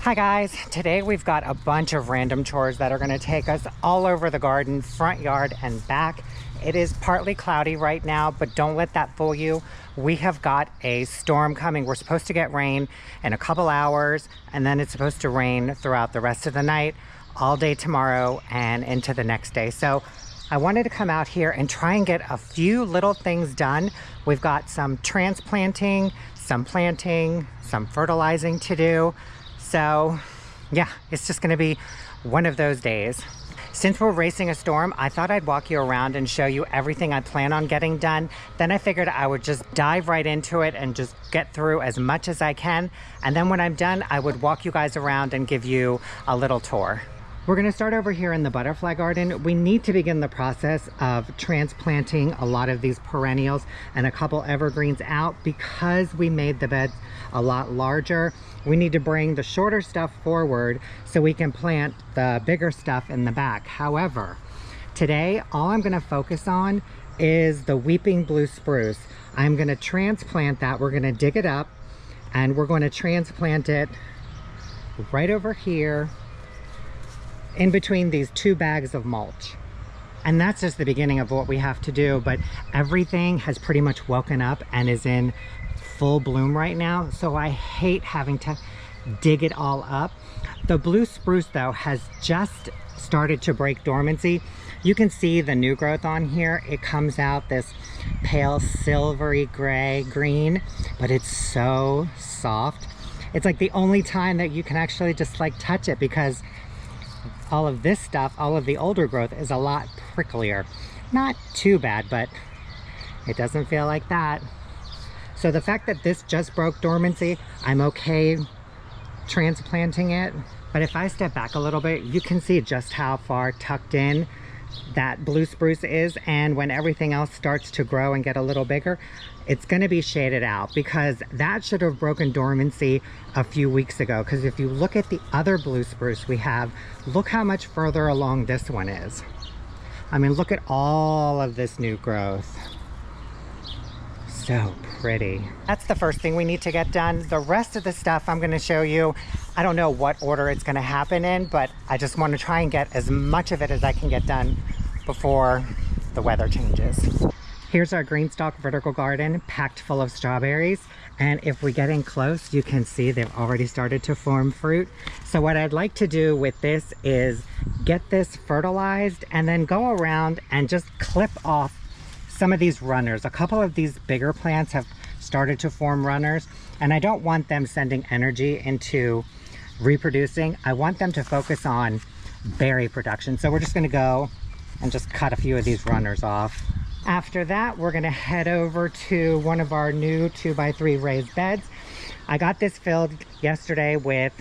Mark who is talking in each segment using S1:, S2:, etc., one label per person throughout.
S1: Hi guys, today we've got a bunch of random chores that are going to take us all over the garden, front yard and back. It is partly cloudy right now, but don't let that fool you. We have got a storm coming. We're supposed to get rain in a couple hours, and then it's supposed to rain throughout the rest of the night, all day tomorrow and into the next day. So I wanted to come out here and try and get a few little things done. We've got some transplanting, some planting, some fertilizing to do. So yeah, it's just gonna be one of those days. Since we're racing a storm, I thought I'd walk you around and show you everything I plan on getting done. Then I figured I would just dive right into it and just get through as much as I can. And then when I'm done, I would walk you guys around and give you a little tour. We're gonna start over here in the butterfly garden. We need to begin the process of transplanting a lot of these perennials and a couple evergreens out because we made the beds a lot larger. We need to bring the shorter stuff forward so we can plant the bigger stuff in the back. However, today, all I'm gonna focus on is the weeping blue spruce. I'm gonna transplant that. We're gonna dig it up and we're gonna transplant it right over here in between these two bags of mulch. And that's just the beginning of what we have to do, but everything has pretty much woken up and is in full bloom right now, so I hate having to dig it all up. The blue spruce though has just started to break dormancy. You can see the new growth on here. It comes out this pale silvery gray green, but it's so soft. It's like the only time that you can actually just like touch it, because all of this stuff, all of the older growth is a lot pricklier. Not too bad, but it doesn't feel like that. So the fact that this just broke dormancy, I'm okay transplanting it. But if I step back a little bit, you can see just how far tucked in that blue spruce is. And when everything else starts to grow and get a little bigger, it's gonna be shaded out, because that should have broken dormancy a few weeks ago. Because if you look at the other blue spruce we have, look how much further along this one is. I mean, look at all of this new growth. So pretty. That's the first thing we need to get done. The rest of the stuff I'm gonna show you. I don't know what order it's gonna happen in, but I just wanna try and get as much of it as I can get done before the weather changes. Here's our green stalk vertical garden packed full of strawberries. And if we get in close, you can see they've already started to form fruit. So what I'd like to do with this is get this fertilized and then go around and just clip off some of these runners. A couple of these bigger plants have started to form runners, and I don't want them sending energy into reproducing. I want them to focus on berry production. So we're just gonna go and just cut a few of these runners off. After that, we're gonna head over to one of our new 2x3 raised beds. I got this filled yesterday with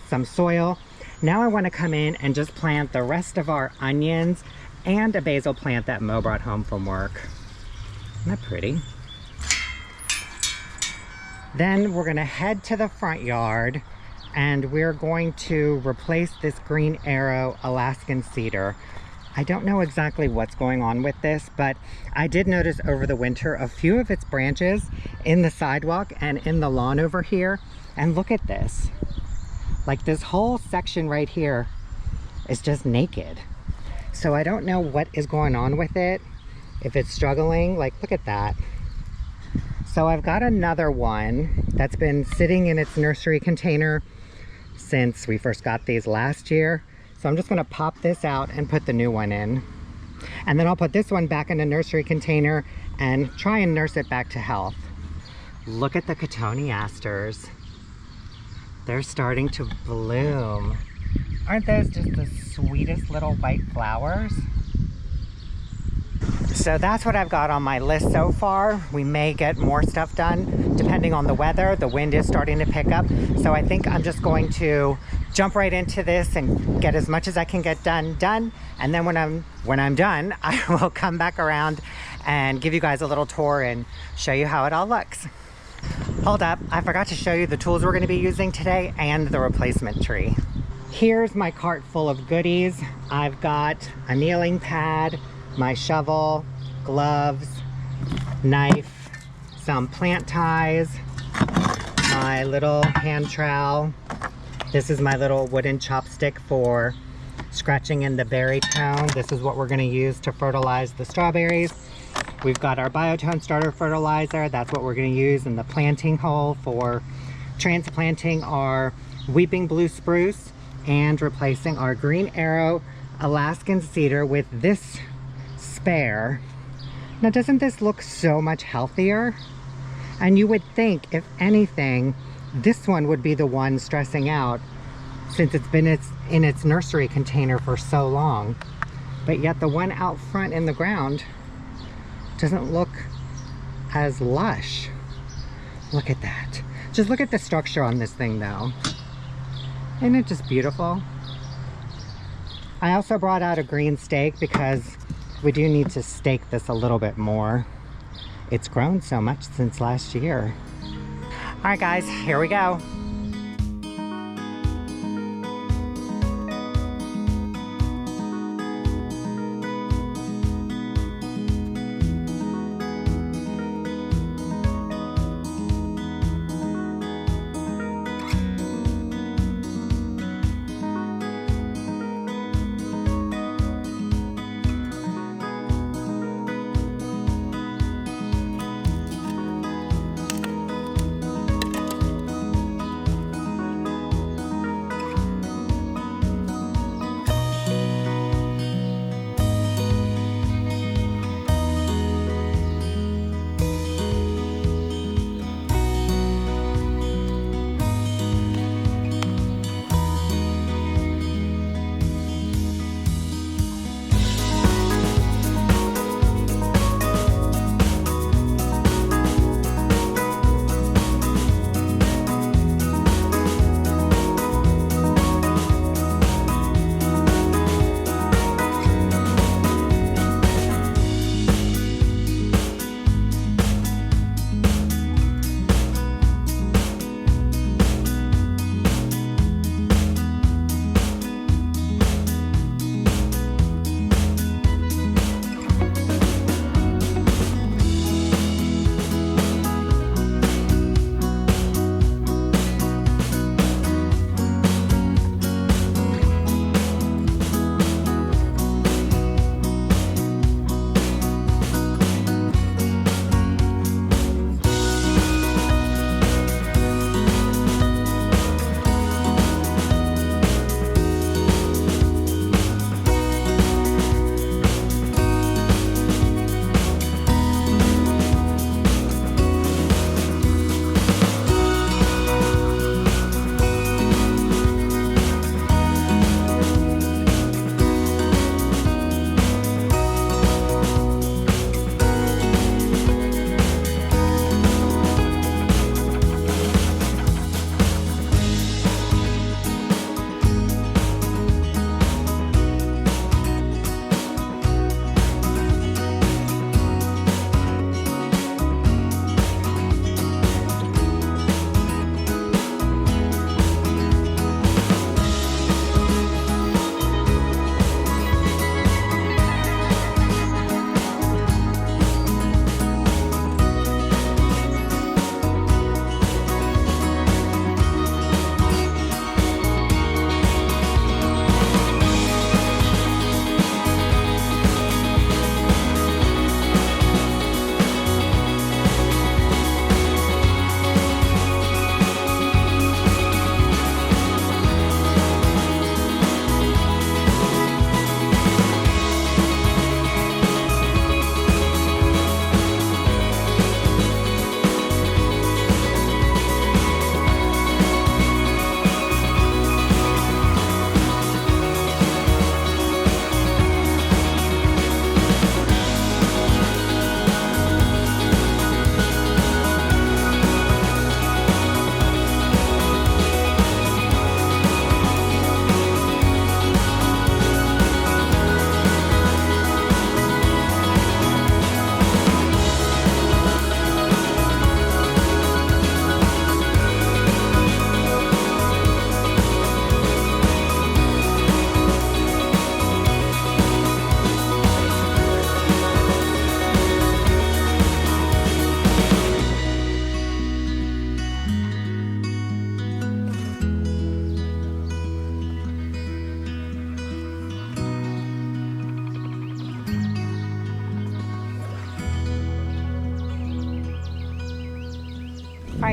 S1: some soil. Now I wanna come in and just plant the rest of our onions and a basil plant that Mo brought home from work. Isn't that pretty? Then we're gonna head to the front yard and we're going to replace this green arrow Alaskan cedar. I don't know exactly what's going on with this, but I did notice over the winter a few of its branches in the sidewalk and in the lawn over here. And look at this. Like, this whole section right here is just naked. So I don't know what is going on with it. If it's struggling, like, look at that. So I've got another one that's been sitting in its nursery container since we first got these last year. So I'm just gonna pop this out and put the new one in. And then I'll put this one back in a nursery container and try and nurse it back to health. Look at the cotoneasters. They're starting to bloom. Aren't those just the sweetest little white flowers? So that's what I've got on my list so far. We may get more stuff done depending on the weather. The wind is starting to pick up. So I think I'm just going to jump right into this and get as much as I can get done. And then when I'm done, I will come back around and give you guys a little tour and show you how it all looks. Hold up, I forgot to show you the tools we're gonna be using today and the replacement tree. Here's my cart full of goodies. I've got a kneeling pad, my shovel, gloves, knife, some plant ties, my little hand trowel, This is my little wooden chopstick for scratching in the berry tone. This is what we're gonna use to fertilize the strawberries. We've got our biotone starter fertilizer. That's what we're gonna use in the planting hole for transplanting our weeping blue spruce and replacing our green arrow Alaskan cedar with this spare. Now, doesn't this look so much healthier? And you would think, if anything, this one would be the one stressing out since it's been in its nursery container for so long. But yet the one out front in the ground doesn't look as lush. Look at that. Just look at the structure on this thing though. Isn't it just beautiful? I also brought out a green stake because we do need to stake this a little bit more. It's grown so much since last year. All right guys, here we go.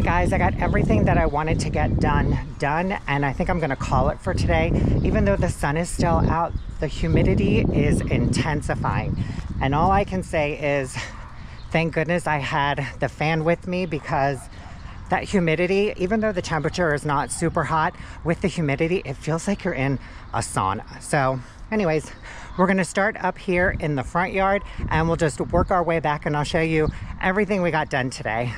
S1: right, guys, I got everything that I wanted to get done, and I think I'm gonna call it for today. Even though the sun is still out, the humidity is intensifying. And all I can say is, thank goodness I had the fan with me, because that humidity, even though the temperature is not super hot, with the humidity, it feels like you're in a sauna. So anyways, we're gonna start up here in the front yard and we'll just work our way back, and I'll show you everything we got done today.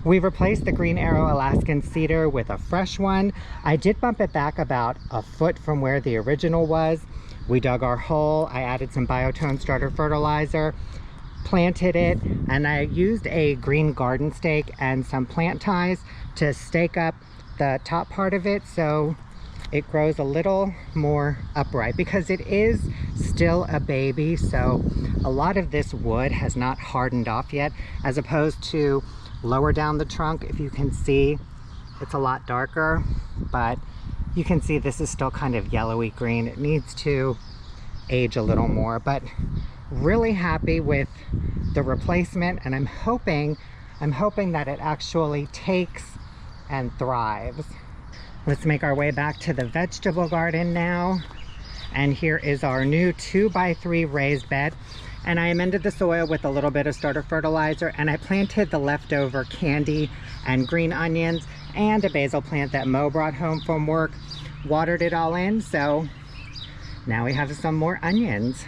S1: We replaced the Green Arrow Alaskan cedar with a fresh one. I did bump it back about a foot from where the original was. We dug our hole, I added some biotone starter fertilizer, planted it, and I used a green garden stake and some plant ties to stake up the top part of it so it grows a little more upright, because it is still a baby, so a lot of this wood has not hardened off yet, as opposed to lower down the trunk. If you can see, it's a lot darker, but you can see this is still kind of yellowy green. It needs to age a little more, but really happy with the replacement, and I'm hoping that it actually takes and thrives. Let's make our way back to the vegetable garden now, and here is our new 2x3 raised bed. And I amended the soil with a little bit of starter fertilizer, and I planted the leftover candy and green onions and a basil plant that Mo brought home from work, watered it all in, so now we have some more onions.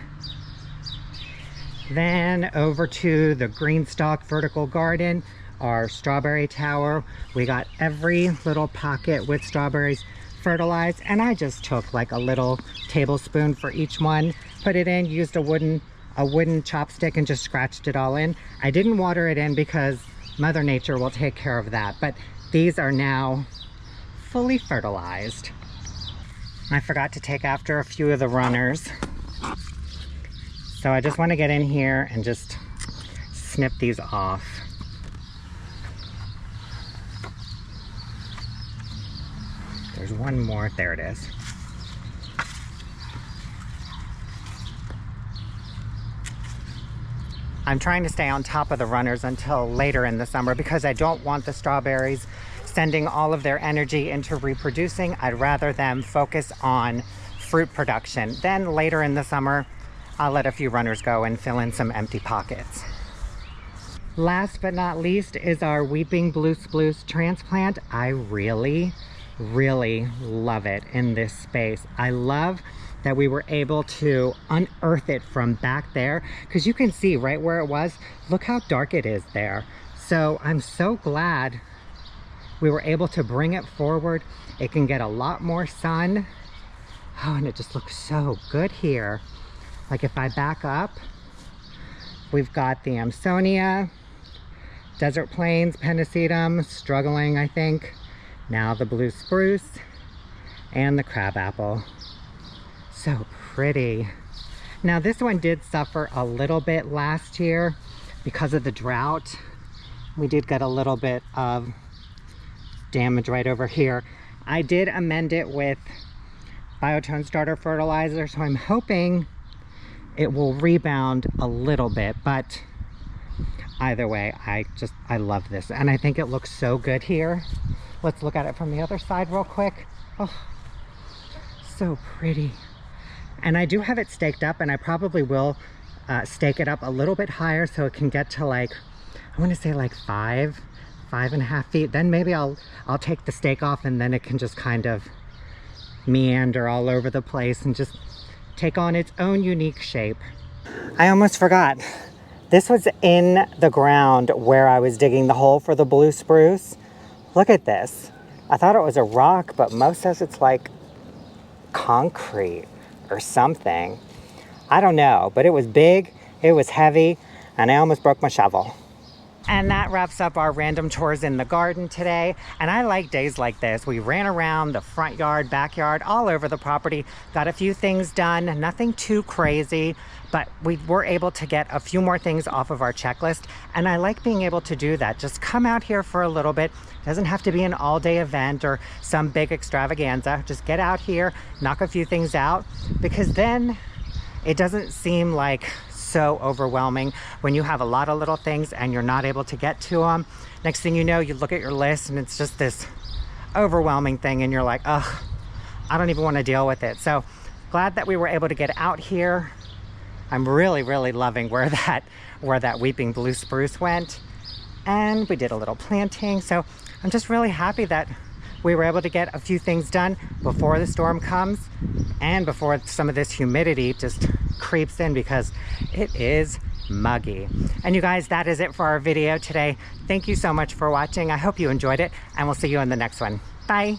S1: Then over to the green stalk vertical garden, our strawberry tower. We got every little pocket with strawberries fertilized, and I just took like a little tablespoon for each one, put it in, used a wooden chopstick and just scratched it all in. I didn't water it in because Mother Nature will take care of that, but these are now fully fertilized. I forgot to take after a few of the runners, so I just want to get in here and just snip these off. There's one more, there it is. I'm trying to stay on top of the runners until later in the summer, because I don't want the strawberries sending all of their energy into reproducing. I'd rather them focus on fruit production. Then later in the summer, I'll let a few runners go and fill in some empty pockets. Last but not least is our Weeping Blue Spruce transplant. I really love it in this space. I love that we were able to unearth it from back there, because you can see right where it was, look how dark it is there. So I'm so glad we were able to bring it forward. It can get a lot more sun. Oh, and it just looks so good here. Like if I back up, we've got the Amsonia, Desert Plains, Pennisetum, struggling I think. Now the blue spruce and the crabapple. So pretty. Now this one did suffer a little bit last year because of the drought. We did get a little bit of damage right over here. I did amend it with biotone starter fertilizer, so I'm hoping it will rebound a little bit, but either way, I love this, and I think it looks so good here. Let's look at it from the other side real quick. Oh, so pretty. And I do have it staked up, and I probably will stake it up a little bit higher so it can get to like, I want to say like 5.5 feet. Then maybe I'll take the stake off, and then it can just kind of meander all over the place and just take on its own unique shape. I almost forgot. This was in the ground where I was digging the hole for the blue spruce. Look at this. I thought it was a rock, but Mo says it's like concrete or something. I don't know, but it was big, it was heavy, and I almost broke my shovel. And that wraps up our random chores in the garden today. And I like days like this. We ran around the front yard, backyard, all over the property, got a few things done, nothing too crazy, but we were able to get a few more things off of our checklist. And I like being able to do that. Just come out here for a little bit. It doesn't have to be an all-day event or some big extravaganza. Just get out here, knock a few things out, because then it doesn't seem like so overwhelming when you have a lot of little things and you're not able to get to them. Next thing you know, you look at your list and it's just this overwhelming thing and you're like, ugh, I don't even want to deal with it. So glad that we were able to get out here. I'm really, really loving where that weeping blue spruce went. And we did a little planting. So I'm just really happy that we were able to get a few things done before the storm comes and before some of this humidity just creeps in, because it is muggy. And you guys, that is it for our video today. Thank you so much for watching. I hope you enjoyed it, and we'll see you in the next one. Bye.